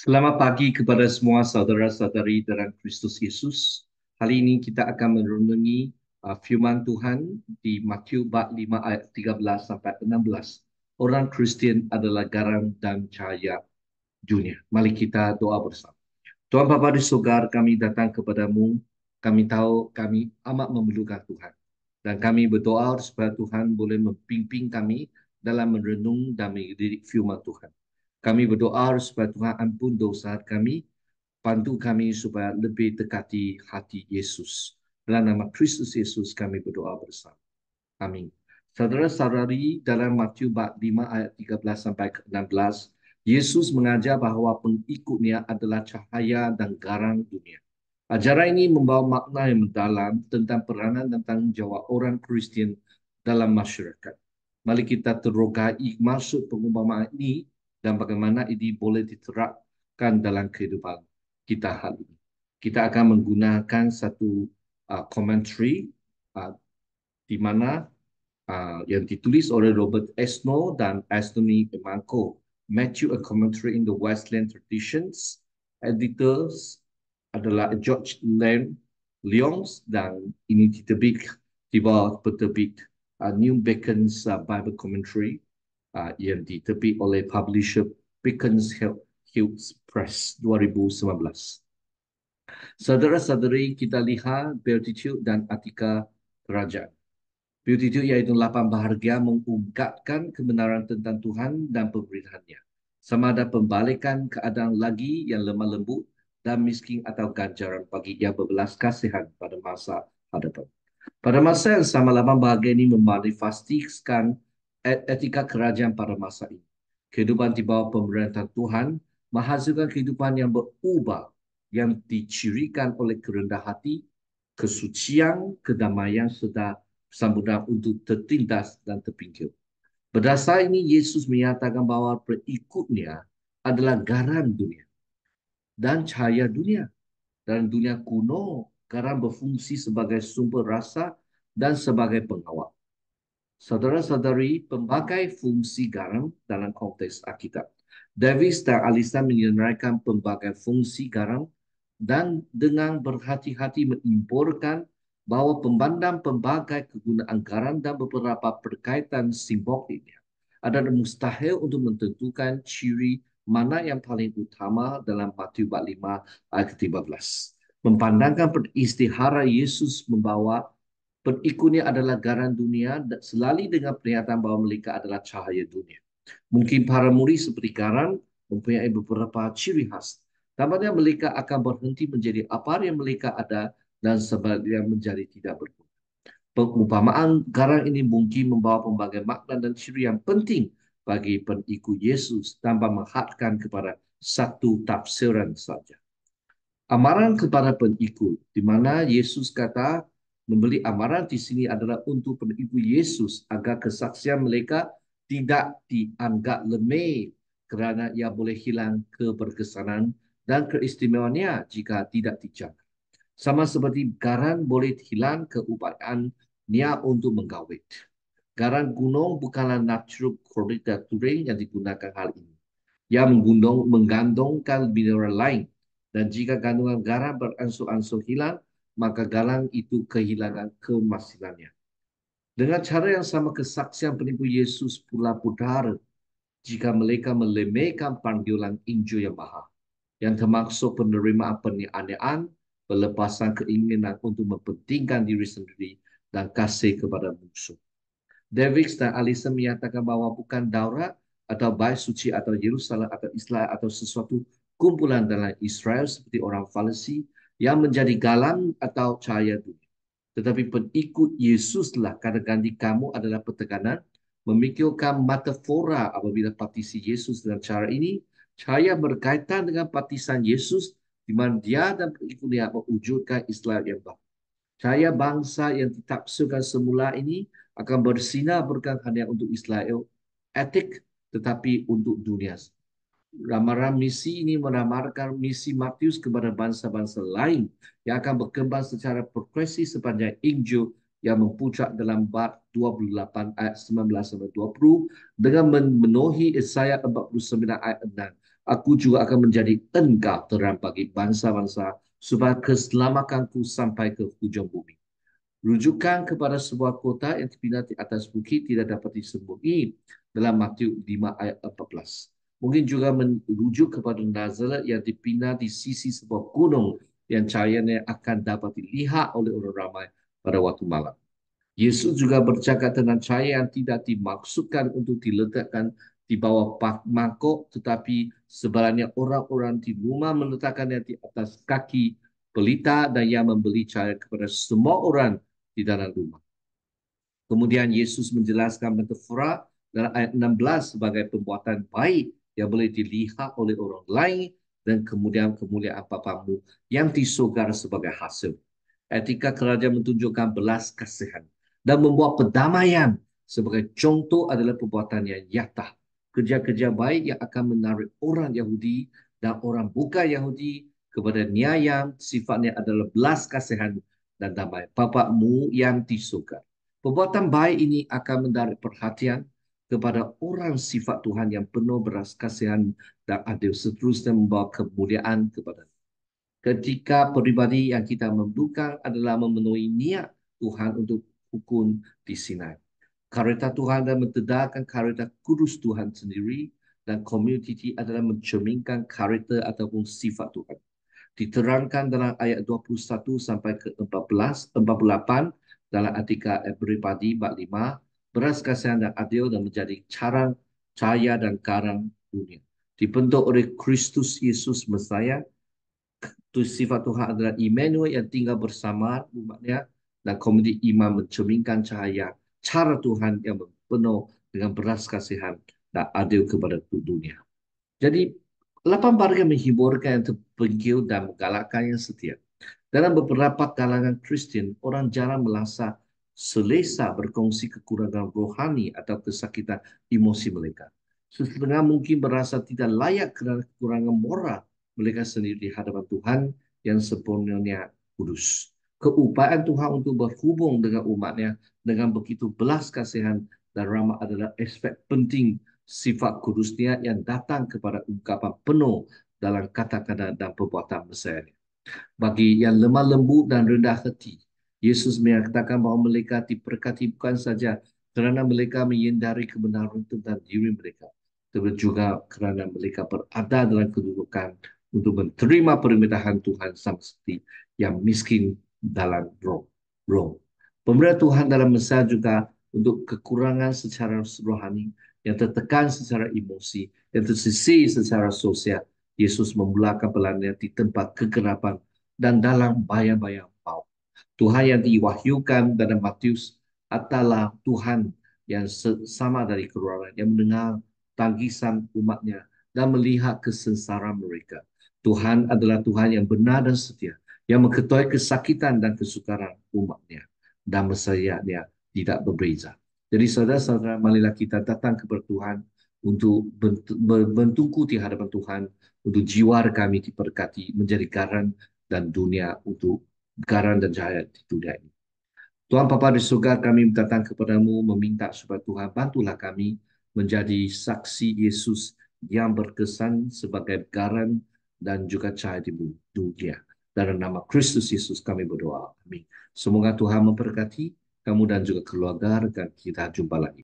Selamat pagi kepada semua saudara-saudari dalam Kristus Yesus. Hari ini kita akan merenungi firman Tuhan di Matius bab 5 ayat 13 sampai 16. Orang Kristian adalah garam dan cahaya dunia. Mari kita doa bersama. Tuhan Bapa di surga, kami datang kepadamu. Kami tahu kami amat memerlukan Tuhan. Dan kami berdoa supaya Tuhan boleh membimbing kami dalam merenung dan mendidik firman Tuhan. Kami berdoa supaya Tuhan ampun dosa kami, bantu kami supaya lebih dekati hati Yesus. Dalam nama Kristus Yesus kami berdoa bersama. Amin. Saudara-saudari, dalam Matius bab 5 ayat 13 sampai ke 16, Yesus mengajar bahawa pengikutnya adalah cahaya dan garam dunia. Ajaran ini membawa makna yang mendalam tentang peranan dan tanggungjawab orang Kristian dalam masyarakat. Mari kita terogai maksud pengumpamaan ini dan bagaimana ini boleh diterapkan dalam kehidupan kita hari ini. Kita akan menggunakan satu commentary uh, di mana yang ditulis oleh Robert Esno dan Anthony Emanco. Matthew, a Commentary in the Wesleyan Traditions. Editors adalah George Lyons dan ini diterbit di bawah penerbit New Bacon's Bible Commentary yang diterbit oleh publisher Bacon's Hills Press 2019. Saudara-saudari, kita lihat Beatitude dan Atika Kerajaan. Beatitude iaitu 8 bahagia mengungkapkan kebenaran tentang Tuhan dan pemerintahannya. Sama ada pembalikan keadaan lagi yang lemah lembut dan miskin atau ganjaran bagi yang berbelas kasihan pada masa hadapan. Pada masa yang sama, 8 bahagia ini memanifestasikan etika kerajaan pada masa ini. Kehidupan di bawah pemerintahan Tuhan menghasilkan kehidupan yang berubah, yang dicirikan oleh kerendahan hati, kesucian, kedamaian serta sambutan untuk tertindas dan terpinggir. Berdasar ini, Yesus menyatakan bahawa pengikutnya adalah garam dunia dan cahaya dunia. Dalam dunia kuno, garam berfungsi sebagai sumber rasa dan sebagai pengawal. Saudara-saudari, pelbagai fungsi garam dalam konteks Alkitab. Davis dan Alisa menerangkan pelbagai fungsi garam dan dengan berhati-hati mengimpurkan bahawa pembandang pelbagai kegunaan garam dan beberapa perkaitan simboliknya adalah mustahil untuk menentukan ciri mana yang paling utama dalam Matius bab 5 ayat ke-13. Memandangkan peristihara Yesus membawa pengikutnya adalah garam dunia selalu dengan pernyataan bahawa mereka adalah cahaya dunia. Mungkin para murid seperti garam mempunyai beberapa ciri khas. Tampaknya mereka akan berhenti menjadi apa yang mereka ada dan sebaliknya menjadi tidak berguna. Pengumpamaan garam ini mungkin membawa pelbagai makna dan ciri yang penting bagi pengikut Yesus tanpa menghadkan kepada satu tafsiran saja. Amaran kepada pengikut, di mana Yesus kata memberi amaran di sini adalah untuk pengikut Yesus agar kesaksian mereka tidak dianggap lemah kerana ia boleh hilang keberkesanan dan keistimewaannya jika tidak dijaga. Sama seperti garam boleh hilang keupayaannya untuk menggawit. Garam gunung bukanlah natural korida touring yang digunakan hal ini. Ia menggandongkan mineral lain dan jika kandungan garam beransur-ansur hilang, maka garam itu kehilangan kemasilannya. Dengan cara yang sama, kesaksian penipu Yesus pula pudar jika mereka melemehkan panggilan Injil yang mahal, yang termaksud penerimaan penganiayaan, pelepasan keinginan untuk mempentingkan diri sendiri, dan kasih kepada musuh. Davis dan Alison menyatakan bahawa bukan Daurat atau Bait Suci atau Yerusalem atau Israel atau sesuatu kumpulan dalam Israel seperti orang Farisi yang menjadi galam atau cahaya dunia. Tetapi pengikut Yesuslah kadang-kadang kamu adalah pertekanan memikirkan metafora apabila partisi Yesus dengan cara ini. Cahaya berkaitan dengan partisan Yesus di mana dia dan pengikutnya mewujudkan Israel yang baru. Cahaya bangsa yang ditafsirkan semula ini akan bersinar bukan hanya untuk Israel etik tetapi untuk dunia. Ramalan misi ini meramalkan misi Matius kepada bangsa-bangsa lain yang akan berkembang secara progresif sepanjang Injil yang mempuncak dalam bab 28 ayat 19 sampai 20 dengan memenuhi Yesaya 49 ayat 6 Aku juga akan menjadi engkau terang bagi bangsa-bangsa supaya keselamatanku sampai ke hujung bumi. Rujukan kepada sebuah kota yang terpindah di atas bukit tidak dapat disembunyi dalam Matius 5 ayat 14. Mungkin juga merujuk kepada Nazaret yang dipindah di sisi sebuah gunung yang cahayanya akan dapat dilihat oleh orang ramai pada waktu malam. Yesus juga bercakap tentang cahaya yang tidak dimaksudkan untuk diletakkan di bawah mangkuk, tetapi sebenarnya orang-orang di rumah meletakkannya di atas kaki pelita dan yang memberi cahaya kepada semua orang di dalam rumah. Kemudian Yesus menjelaskan metafora dalam ayat 16 sebagai perbuatan baik yang boleh dilihat oleh orang lain dan kemudian kemuliaan Bapamu yang disogar sebagai hasil. Etika kerajaan menunjukkan belas kasihan dan membuat perdamaian sebagai contoh adalah perbuatan yang nyata. Kerja-kerja baik yang akan menarik orang Yahudi dan orang bukan Yahudi kepada nia yang sifatnya adalah belas kasihan dan damai. Bapamu yang di surga. Perbuatan baik ini akan menarik perhatian kepada orang sifat Tuhan yang penuh belas kasihan dan adil seterusnya membawa kemuliaan kepada ketika peribadi yang kita membuka adalah memenuhi niat Tuhan untuk hukum di Sinai. Karakter Tuhan dan mentedahkan karakter kudus Tuhan sendiri dan komuniti adalah mencerminkan karakter ataupun sifat Tuhan. Diterangkan dalam ayat 21 sampai ke 48 dalam artikel Everybody bab 5, beras kasihan dan adil dan menjadi cara cahaya dan garang dunia. Dibentuk oleh Kristus Yesus Mesias, sifat Tuhan adalah Immanuel yang tinggal bersama umatnya dan komuniti iman mencerminkan cahaya cara Tuhan yang penuh dengan beras kasihan dan adil kepada dunia. Jadi, 8 bahagian menghiburkan yang terpegil dan menggalakkan yang setia. Dalam beberapa kalangan Kristian, orang jarang merasa selesa berkongsi kekurangan rohani atau kesakitan emosi mereka. Setengah mungkin merasa tidak layak kerana kekurangan moral mereka sendiri di hadapan Tuhan yang sepenuhnya kudus. Keupayaan Tuhan untuk berhubung dengan umatnya dengan begitu belas kasihan dan ramah adalah aspek penting sifat kudusnya yang datang kepada ungkapan penuh dalam kata-kata dan perbuatan Mesias. Bagi yang lemah lembut dan rendah hati, Yesus menyatakan bahawa mereka diberkati bukan saja kerana mereka menyendari kebenaran tentang diri mereka, tetapi juga kerana mereka berada dalam kedudukan untuk menerima permintaan Tuhan sama seperti yang miskin dalam roh. Pemberian Tuhan dalam Mesias juga untuk kekurangan secara rohani, yang tertekan secara emosi, yang tersisih secara sosial. Yesus memulakan pelayanan di tempat kegelapan dan dalam bayang-bayang maut. Tuhan yang diwahyukan dalam Matius adalah Tuhan yang sama dari keluaran, yang mendengar tangisan umatnya dan melihat kesengsaraan mereka. Tuhan adalah Tuhan yang benar dan setia, yang mengetahui kesakitan dan kesukaran umatnya, dan Mesiasnya tidak berbeza. Jadi saudara-saudara, marilah kita datang kepada Tuhan untuk bertungku di hadapan Tuhan, untuk jiwa kami diberkati menjadi garam dan dunia untuk garam dan cahaya di dunia ini. Tuhan Bapa di surga, kami datang kepadamu meminta supaya Tuhan bantulah kami menjadi saksi Yesus yang berkesan sebagai garam dan juga cahaya di dunia. Dalam nama Kristus Yesus kami berdoa. Amin. Semoga Tuhan memberkati kamu dan juga keluarga, dan kita jumpa lagi.